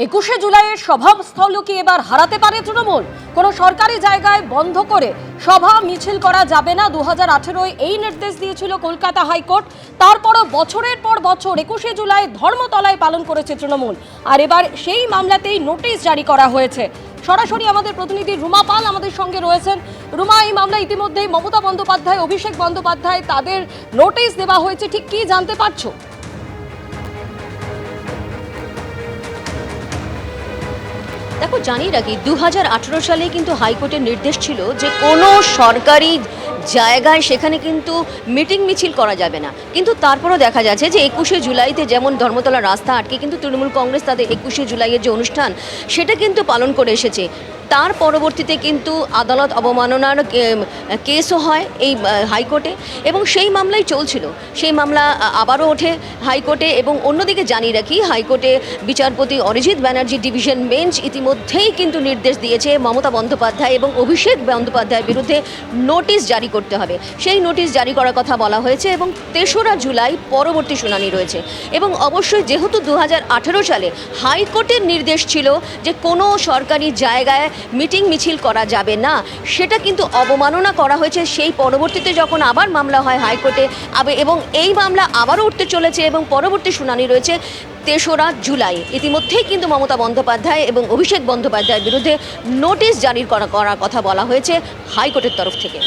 21শে জুলাইয়ের সভাস্থল কি এবার হারাতে পারে তৃণমূল? কোনো সরকারি জায়গায় বন্ধ করে সভা মিছিল করা যাবে না, 2018 এই নির্দেশ দিয়েছিল কলকাতা হাইকোর্ট। তারপরও বছরের পর বছর 21শে জুলাই ধর্মতলায় পালন করেছে তৃণমূল, আর এবার সেই মামলাতেই নোটিশ জারি করা হয়েছে। সরাসরি আমাদের প্রতিনিধি রুমা পাল আমাদের সঙ্গে রয়েছেন। রুমা, এই মামলা ইতিমধ্যেই মমতা বন্দ্যোপাধ্যায়, অভিষেক বন্দ্যোপাধ্যায় তাদের নোটিশ দেওয়া হয়েছে, ঠিক কি জানতে পারছো? দেখো, জানিয়ে রাখি 2018 সালে কিন্তু হাইকোর্টের নির্দেশ ছিল যে কোনো সরকারি জায়গায় সেখানে কিন্তু মিটিং মিছিল করা যাবে না। কিন্তু তারপরও দেখা যাচ্ছে যে 21শে জুলাইতে যেমন ধর্মতলা রাস্তা আটকে কিন্তু তৃণমূল কংগ্রেস তাদের 21শে জুলাইয়ের যে অনুষ্ঠান সেটা কিন্তু পালন করে এসেছে। তার পরবর্তীতে কিন্তু আদালত অবমাননার কেসও হয় এই হাইকোর্টে, এবং সেই মামলাই চলছিল। সেই মামলা আবারও ওঠে হাইকোর্টে। এবং অন্যদিকে জানিয়ে রাখি, হাইকোর্টে বিচারপতি অরিজিৎ ব্যানার্জি ডিভিশন বেঞ্চ ইতিমধ্যেই কিন্তু নির্দেশ দিয়েছে মমতা বন্দ্যোপাধ্যায় এবং অভিষেক বন্দ্যোপাধ্যায়ের বিরুদ্ধে নোটিশ জারি করতে হবে। সেই নোটিশ জারি করার কথা বলা হয়েছে এবং 3রা জুলাই পরবর্তী শুনানি রয়েছে। এবং অবশ্যই যেহেতু 2018 সালে হাইকোর্টের নির্দেশ ছিল যে কোনো সরকারি জায়গায় মিটিং মিছিল করা যাবে না, সেটা কিন্তু অবমাননা করা হয়েছে। সেই পরবর্তীতে যখন আবার মামলা হয় হাইকোর্টে, এবং এই মামলা আবারও উঠতে চলেছে এবং পরবর্তী শুনানি রয়েছে 3রা জুলাই। ইতিমধ্যেই কিন্তু মমতা বন্দ্যোপাধ্যায় এবং অভিষেক বন্দ্যোপাধ্যায়ের বিরুদ্ধে নোটিশ জারি করার কথা বলা হয়েছে হাইকোর্টের তরফ থেকে।